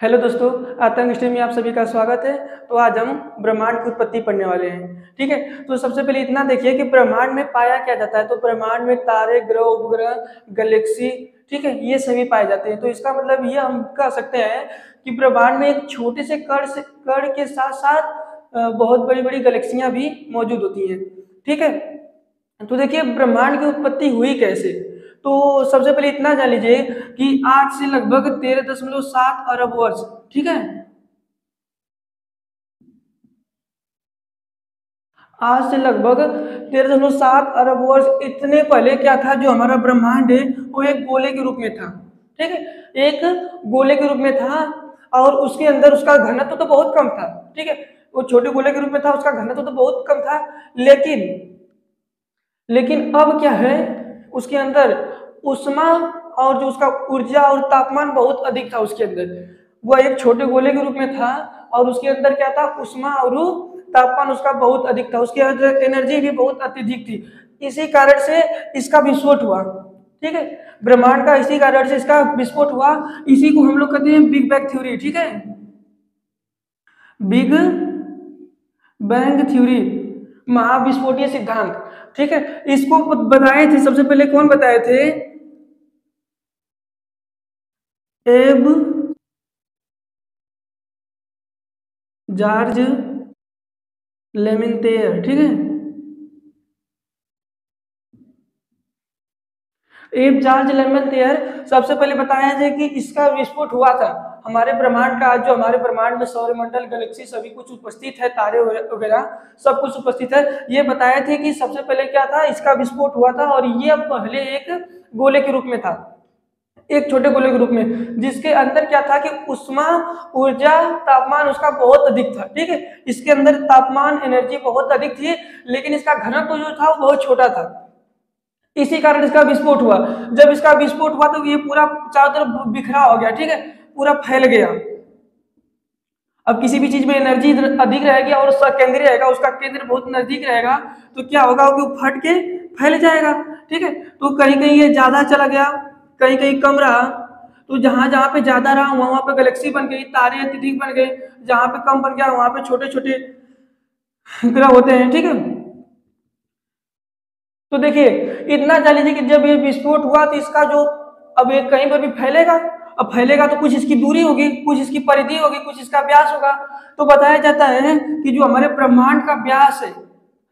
Hello दोस्तों, आतंक stream में आप सभी का स्वागत है। तो आज हम ब्रह्मांड की उत्पत्ति पढ़ने वाले हैं। ठीक है, तो सबसे पहले इतना देखिए कि ब्रह्मांड में पाया क्या जाता है। तो ब्रह्मांड में तारे, ग्रह, उपग्रह, गैलेक्सी, ठीक है, ये सभी पाए जाते हैं। तो इसका मतलब ये हम कह सकते हैं कि ब्रह्मांड में एक छोटे से कण के साथ साथ बहुत बड़ी बड़ी गैलेक्सियां भी मौजूद होती हैं। ठीक है, तो देखिए ब्रह्मांड की उत्पत्ति हुई कैसे। तो सबसे पहले इतना जान लीजिए कि आज से लगभग 13.7 अरब वर्ष, ठीक है, आज से लगभग 13.7 अरब वर्ष इतने पहले क्या था, जो हमारा ब्रह्मांड है वो एक गोले के रूप में था। ठीक है, एक गोले के रूप में था और उसके अंदर उसका घनत्व तो बहुत कम था। ठीक है, वो छोटे गोले के रूप में था, उसका घनत्व तो बहुत कम था, लेकिन लेकिन अब क्या है, उसके अंदर उष्मा और जो उसका ऊर्जा और तापमान बहुत अधिक था। उसके अंदर वह एक छोटे गोले के रूप में था और उसके अंदर क्या था, उष्मा और तापमान उसका बहुत अधिक था। उसके अंदर एनर्जी भी बहुत अत्यधिक थी। इसी कारण से इसका विस्फोट हुआ। ठीक है, ब्रह्मांड का इसी कारण से इसका विस्फोट हुआ। इसी को हम लोग कहते हैं बिग बैंग थ्योरी। ठीक है, बिग बैंग थ्योरी, महाविस्फोटीय सिद्धांत। ठीक है, इसको बताए थे सबसे पहले, कौन बताए थे? एब जॉर्ज लेमेंतेयर। ठीक है, एब जॉर्ज लेमेंतेयर सबसे पहले बताया थे कि इसका विस्फोट हुआ था। हमारे ब्रह्मांड का, जो हमारे ब्रह्मांड में सौरमंडल, गैलेक्सी सभी कुछ उपस्थित है, तारे वगैरह सब कुछ उपस्थित है, ये बताए थे कि सबसे पहले क्या था, इसका विस्फोट हुआ था। और ये पहले एक गोले के रूप में था, एक छोटे गोले के रूप में, जिसके अंदर क्या था कि उष्मा, ऊर्जा, तापमान उसका बहुत अधिक था। ठीक है, इसके अंदर तापमान, एनर्जी बहुत अधिक थी, लेकिन इसका घनत्व जो था वो बहुत छोटा था। इसी कारण इसका विस्फोट हुआ। जब इसका विस्फोट हुआ तो ये पूरा चारों तरफ बिखरा हो गया। ठीक है, पूरा फैल गया। अब किसी भी चीज में एनर्जी अधिक रहेगी और उसका केंद्र रहेगा, उसका केंद्र बहुत नजदीक रहेगा, तो क्या होगा कि वो फट के फैल जाएगा। ठीक है, तो कहीं कहीं ये ज्यादा चला गया, कहीं कहीं कम रहा। तो जहां जहां पे ज्यादा रहा वहां पे गैलेक्सी बन गई, तारे अत्यधिक बन गए। जहां पे कम बन गया वहां पे छोटे छोटे ग्रह होते हैं। ठीक है, तो देखिए इतना जान लीजिए कि जब ये विस्फोट हुआ तो इसका जो, अब ये कहीं पर भी फैलेगा, अब फैलेगा तो कुछ इसकी दूरी होगी, कुछ इसकी परिधि होगी, कुछ इसका व्यास होगा। तो बताया जाता है कि जो हमारे ब्रह्मांड का व्यास है,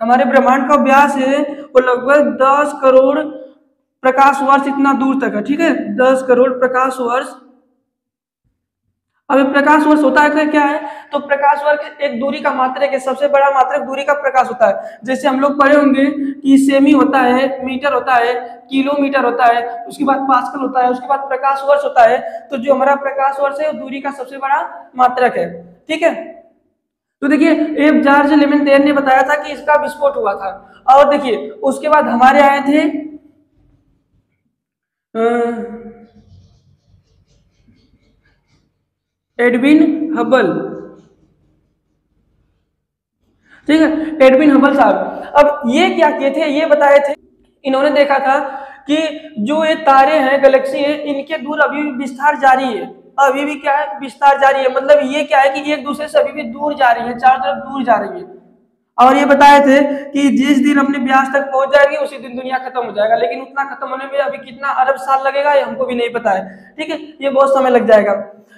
हमारे ब्रह्मांड का व्यास है वो लगभग 10 करोड़ प्रकाश वर्ष इतना दूर तक है। ठीक है, 10 करोड़ प्रकाश वर्ष। अब प्रकाश वर्ष होता है क्या है, तो प्रकाश वर्ष एक दूरी का मात्रक है, सबसे बड़ा मात्रक दूरी का प्रकाश होता है। जैसे हम लोग पढ़े होंगे कि सेमी होता है, मीटर होता है, किलोमीटर होता है, उसके बाद पास्कल होता है, उसके बाद प्रकाश वर्ष होता है। तो जो हमारा प्रकाश वर्ष है वो दूरी का सबसे बड़ा मात्रक है। ठीक है, तो देखिए एफ जॉर्ज लेमेंतेयर ने बताया था कि इसका विस्फोट हुआ था। और देखिए उसके बाद हमारे आए थे एडविन हबल। ठीक है, एडविन हबल साहब, अब ये क्या किए थे, ये बताए थे, इन्होंने देखा था कि जो ये तारे हैं, गैलेक्सी है, इनके दूर अभी भी विस्तार जारी है। अभी भी क्या है, विस्तार जारी है। मतलब ये क्या है कि एक दूसरे से अभी भी दूर जा रही है, चारों तरफ दूर जा रही है। और ये बताए थे कि जिस दिन अपने व्यास तक पहुंच जाएंगे उसी दिन दुनिया खत्म हो जाएगा। लेकिन उतना खत्म होने में अभी कितना अरब साल लगेगा ये हमको भी नहीं पता है। ठीक है, ये बहुत समय लग जाएगा।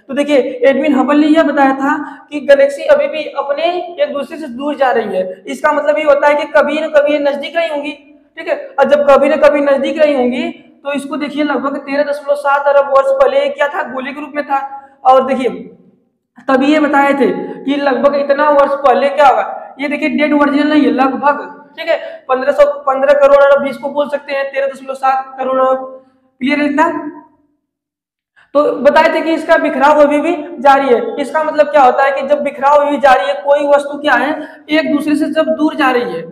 तो देखिए एडविन हबल ने यह बताया था कि गैलेक्सी अभी भी अपने एक दूसरे से दूर जा रही है। इसका मतलब ये होता है कि कभी न कभी ये नजदीक रही होंगी। ठीक है, और जब कभी न कभी नजदीक रही होंगी तो इसको देखिए लगभग 13.7 अरब वर्ष पहले क्या था, गोले के रूप में था। और देखिए तभी ये बताए थे कि लगभग इतना वर्ष पहले क्या होगा। ये देखिए डेट ओरिजिनल नहीं है, लगभग। ठीक है, 1515 करोड़ अरब भी इसको बोल सकते हैं, 13.7 करोड़ अरब। क्लियर है इतना? तो बताए थे कि इसका बिखराव अभी भी जारी है। इसका मतलब क्या होता है कि जब बिखराव अभी जारी है, कोई वस्तु क्या है, एक दूसरे से जब दूर जा रही है,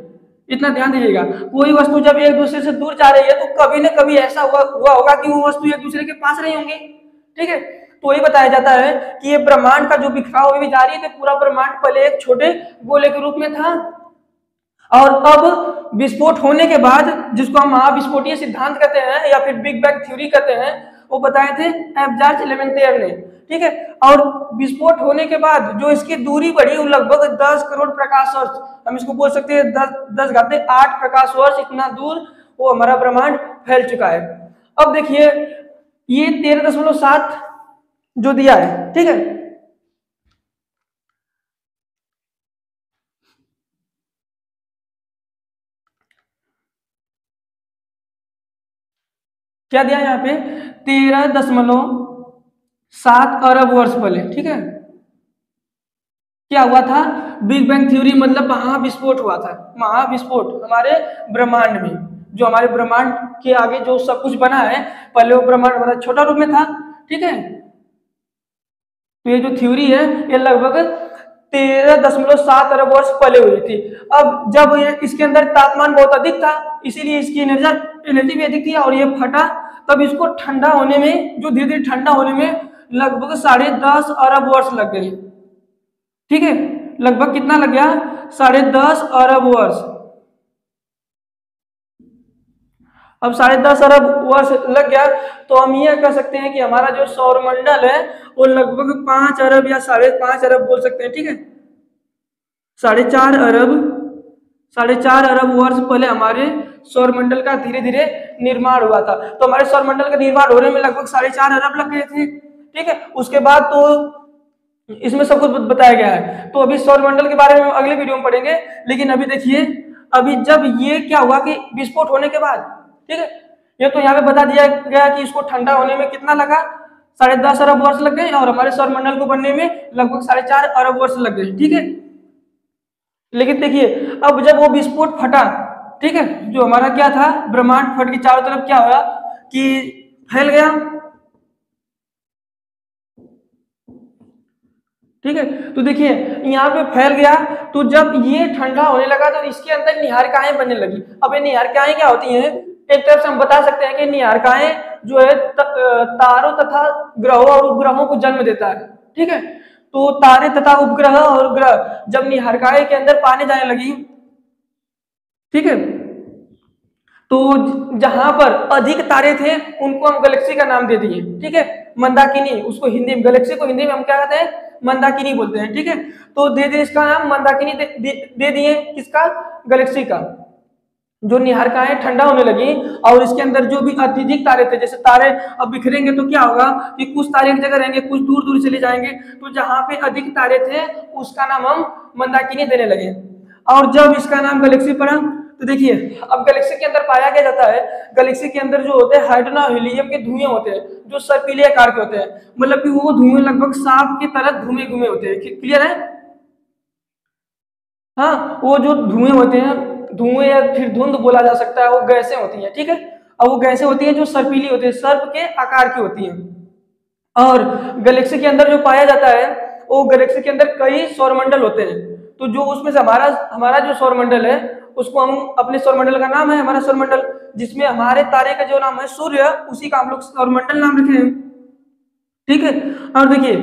इतना ध्यान दीजिएगा, कोई वस्तु जब एक दूसरे से दूर जा रही है तो कभी न कभी ऐसा हुआ होगा कि वो वस्तु एक दूसरे के पास रही होंगी। ठीक है, तो ये बताया जाता है कि ये ब्रह्मांड का जो बिखराव अभी जारी है, पूरा ब्रह्मांड पहले एक छोटे गोले के रूप में था और अब विस्फोट होने के बाद, जिसको हम महाविस्फोटीय सिद्धांत कहते हैं या फिर बिग बैंग थ्योरी कहते हैं, वो बताए थे एब्जार्च लेमेंटेयर ने, ठीक है। और विस्फोट होने के बाद जो इसकी दूरी बढ़ी वो लगभग 10 करोड़ प्रकाश वर्ष, हम इसको बोल सकते हैं 10⁸ प्रकाश वर्ष, इतना दूर वो हमारा ब्रह्मांड फैल चुका है। अब देखिए ये 13.7 जो दिया है, ठीक है, क्या दिया है यहाँ पे 13.7 अरब वर्ष पहले, ठीक है, क्या हुआ था, बिग बैंग थ्योरी मतलब महाविस्फोट हुआ था। महाविस्फोट हमारे ब्रह्मांड में, जो हमारे ब्रह्मांड के आगे जो सब कुछ बना है, पहले वो ब्रह्मांड बड़ा छोटा रूप में था, ठीक है। तो ये जो थ्योरी है ये लगभग 13.7 अरब वर्ष पहले हुई थी। अब जब ये इसके अंदर तापमान बहुत अधिक था, इसीलिए इसकी एनर्जी भी अधिक थी और ये फटा, तब इसको ठंडा होने में, जो धीरे धीरे ठंडा होने में लगभग 10.5 अरब वर्ष लग गए, ठीक है। लगभग कितना लग गया, 10.5 अरब वर्ष। अब 10.5 अरब वर्ष लग गया तो हम ये कह सकते हैं कि हमारा जो सौरमंडल है वो लगभग 5 अरब या 5.5 अरब बोल सकते हैं, ठीक है। 4.5 अरब वर्ष पहले हमारे सौरमंडल का धीरे धीरे निर्माण हुआ था। तो हमारे सौरमंडल का निर्माण होने में लगभग 4.5 अरब लग गए थे, ठीक है। उसके बाद तो इसमें सब कुछ बताया गया है, तो अभी सौरमंडल के बारे में अगले वीडियो में पढ़ेंगे। लेकिन अभी देखिए, अभी जब ये क्या हुआ कि विस्फोट होने के बाद, ठीक है, ये तो यहाँ पे बता दिया गया कि इसको ठंडा होने में कितना लगा, 10.5 अरब वर्ष लग गए, और हमारे सौरमंडल को बनने में लगभग 4.5 अरब वर्ष लग गए, ठीक है। लेकिन देखिए अब जब वो विस्फोट फटा, ठीक है, जो हमारा क्या था, ब्रह्मांड फट के चारों तरफ क्या हुआ कि फैल गया, ठीक है। तो देखिए यहाँ पे फैल गया, तो जब ये ठंडा होने लगा तो इसके अंदर निहारिकाएं बनने लगी। अब ये निहारिकाएं क्या होती हैं, एक तरफ से हम बता सकते हैं कि निहारिकाएं जो है तारों तथा ग्रहों और उपग्रहों को जन्म देता है, ठीक है। तो तारे तथा उपग्रह और ग्रह जब निहारिकाएं के अंदर पाने जाने लगी, ठीक है, तो जहां पर अधिक तारे थे उनको हम गैलेक्सी का नाम दे दिए, ठीक है, मंदाकिनी। उसको हिंदी में, गैलेक्सी को हिंदी में हम क्या कहते हैं, मंदाकिनी बोलते हैं, ठीक है। तो दे दे इसका नाम मंदाकिनी दे दिए, किसका, गैलेक्सी का। जो निहारिकाएं ठंडा होने लगी और इसके अंदर जो भी अत्यधिक तारे थे, जैसे तारे अब बिखरेंगे तो क्या होगा कि कुछ तारे एक जगह रहेंगे, कुछ दूर दूर चले जाएंगे, तो जहां पे अधिक तारे थे उसका नाम हम मंदाकिनी देने लगे। और जब इसका नाम गैलेक्सी पड़ा, तो देखिए अब गैलेक्सी के अंदर पाया क्या जाता है, गैलेक्सी के अंदर जो होते हैं हाइड्रोजन और हीलियम के धुएं होते हैं, जो सर्पिले आकार के होते हैं, मतलब कि वो धुएं लगभग सांप की तरह घूमे घूमे होते हैं, क्लियर है। हाँ, वो जो धुएं होते हैं, धुएं या फिर धुंध बोला जा सकता है, वो गैसें होती हैं, ठीक है। और वो गैसें होती हैं जो सर्पीली होती है, सर्प के आकार की होती हैं। और गैलेक्सी के अंदर जो पाया जाता है, वो गैलेक्सी के अंदर कई सौरमंडल होते हैं। तो जो उसमें से हमारा जो सौरमंडल है, उसको हम अपने सौरमंडल का नाम है हमारा सौरमंडल, जिसमें हमारे तारे का जो नाम है सूर्य, उसी का हम लोग सौरमंडल नाम रखे हैं, ठीक है। और देखिए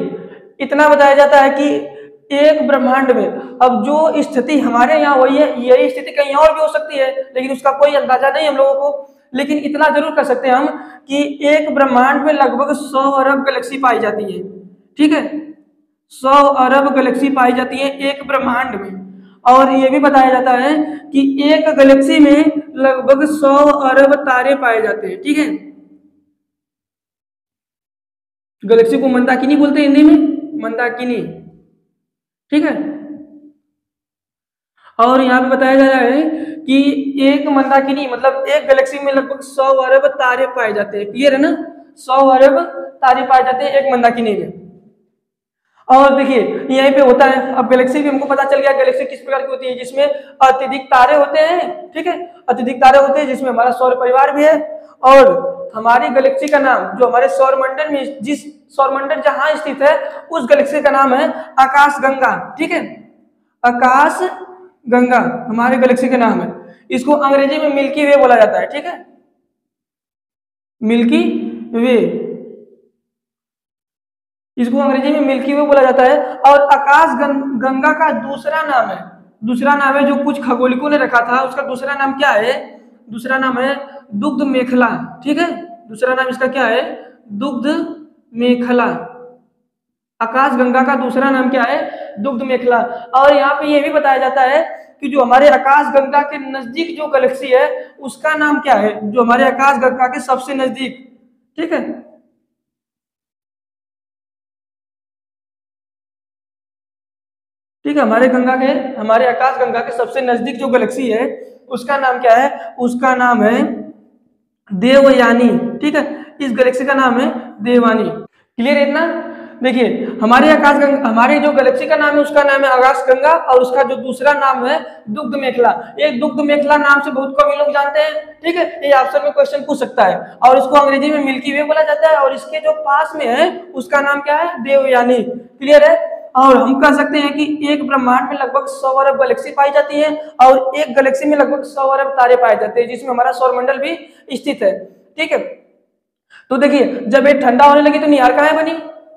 इतना बताया जाता है कि एक ब्रह्मांड में अब जो स्थिति हमारे यहाँ हुई है, यही स्थिति कहीं और भी हो सकती है, लेकिन उसका कोई अंदाजा नहीं हम लोगों को। लेकिन इतना जरूर कर सकते हैं हम कि एक ब्रह्मांड में लगभग 100 अरब गैलेक्सी पाई जाती है, ठीक है। 100 अरब गैलेक्सी पाई जाती है एक ब्रह्मांड में। और ये भी बताया जाता है कि एक गैलेक्सी में लगभग 100 अरब तारे पाए जाते हैं, ठीक है। गैलेक्सी को मंदाकिनी बोलते हैं हिंदी में, मंदाकिनी, ठीक है। और यहाँ पे बताया जा रहा है कि एक मंदाकिनी मतलब एक गैलेक्सी में लगभग 100 अरब तारे पाए जाते हैं, क्लियर है ना, 100 अरब तारे पाए जाते हैं एक मंदाकिनी में। और देखिए यहीं पे होता है, अब गैलेक्सी भी हमको पता चल गया गैलेक्सी किस प्रकार की होती है, जिसमें अत्यधिक तारे होते हैं, ठीक है, अत्यधिक तारे होते हैं, जिसमें हमारा सौर परिवार भी है। और हमारी गैलेक्सी का नाम, जो हमारे सौरमंडल में, जिस सौरमंडल जहां स्थित है, उस गैलेक्सी का नाम है आकाश गंगा, ठीक है, आकाश गंगा हमारे गैलेक्सी का नाम है। इसको अंग्रेजी में मिल्की वे बोला जाता है, ठीक है, मिल्की वे, इसको अंग्रेजी में मिल्की वे बोला जाता है। और आकाश गंगा का दूसरा नाम है जो कुछ खगोलिकों ने रखा था, उसका दूसरा नाम क्या है, दूसरा नाम है दुग्ध मेखला, ठीक है, दूसरा नाम इसका क्या है, दुग्ध मेखला। आकाश गंगा का दूसरा नाम क्या है? दुग्ध मेखला। और यहाँ पे ये भी बताया जाता है कि जो हमारे आकाश गंगा के नजदीक जो गैलेक्सी है उसका नाम क्या है? जो हमारे आकाश गंगा के सबसे नजदीक, ठीक है, ठीक है, हमारे आकाश गंगा के सबसे नजदीक जो गैलेक्सी है उसका नाम क्या है? उसका नाम है देवयानी। ठीक है, इस गैलेक्सी का नाम है देवयानी। क्लियर है इतना? देखिए, हमारे जो गैलेक्सी का नाम है उसका नाम है आकाश गंगा, और उसका जो दूसरा नाम है दुग्ध मेखला। एक दुग्ध मेखला नाम से बहुत कम लोग जानते हैं। ठीक है, ये ऑप्शन में क्वेश्चन पूछ सकता है। और इसको अंग्रेजी में मिल्की वे बोला जाता है, और इसके जो पास में है उसका नाम क्या है? देवयानी। क्लियर है? और हम कह सकते हैं कि एक ब्रह्मांड में लगभग 100 अरब गैलेक्सी पाई जाती है, और एक गैलेक्सी में लगभग 100 अरब तारे पाए जाते हैं, जिसमें हमारा सौरमंडल भी स्थित है। ठीक है, तो देखिए, जब ये ठंडा होने लगी तो निहार काहे बनी?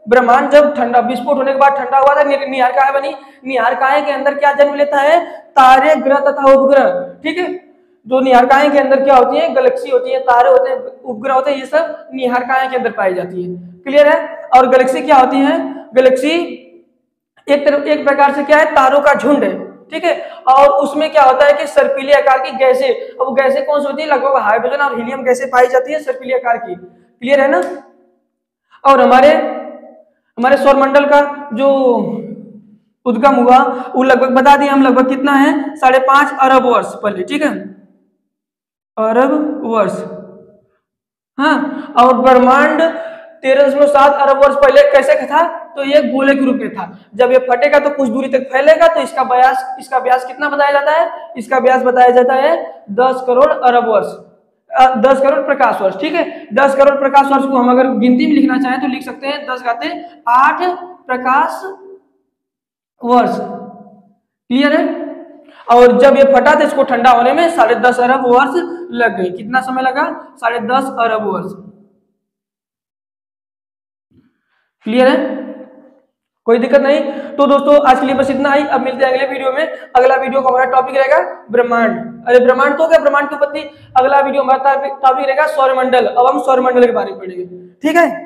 ब्रह्मांड जब ठंडा, विस्फोट होने के बाद ठंडा हुआ था, निहार काहे बनी? निहार काहे के अंदर क्या जन्म लेता है? तारे, ग्रह तथा उपग्रह। ठीक है, जो निहार काहे के अंदर क्या होती है? गैलेक्सी होती है, तारे होते हैं, उपग्रह होते हैं, ये सब निहार काहे के अंदर पाई जाती है। क्लियर है? और गैलेक्सी क्या होती है? गैलेक्सी एक प्रकार से क्या है? तारों का झुंड है। ठीक है, और उसमें क्या होता है कि सर्पिली आकार की गैसें, अब वो गैसें कौन सी होती है? लगभग हाइड्रोजन और हीलियम गैसें पाई जाती है सर्पिली आकार की। क्लियर है ना? और हमारे सौरमंडल का जो उद्गम हुआ वो लगभग बता दिए हम, लगभग कितना है? 5.5 अरब वर्ष पहले। ठीक है, अरब वर्ष। हाँ, और ब्रह्मांड 13.7 अरब वर्ष पहले कैसे था? तो ये गोले के रूप में था। जब ये फटेगा तो कुछ दूरी तक फैलेगा, तो इसका व्यास कितना बताया जाता है? इसका व्यास बताया जाता है 10 करोड़ अरब वर्ष, 10 करोड़ प्रकाश वर्ष। ठीक है, 10 करोड़ प्रकाश वर्ष को हम अगर गिनती में लिखना चाहें तो लिख सकते हैं 10⁸ प्रकाश वर्ष। क्लियर है? और जब ये फटा तो इसको ठंडा होने में 10.5 अरब वर्ष लग गई। कितना समय लगा? 10.5 अरब वर्ष। क्लियर है? कोई दिक्कत नहीं? तो दोस्तों आज के लिए बस इतना ही। अब मिलते हैं अगले वीडियो में। अगला वीडियो का हमारा टॉपिक रहेगा ब्रह्मांड। अरे ब्रह्मांड तो क्या, ब्रह्मांड के प्रति अगला वीडियो हमारा टॉपिक रहेगा सौरमंडल। अब हम सौरमंडल के बारे में पढ़ेंगे। ठीक है?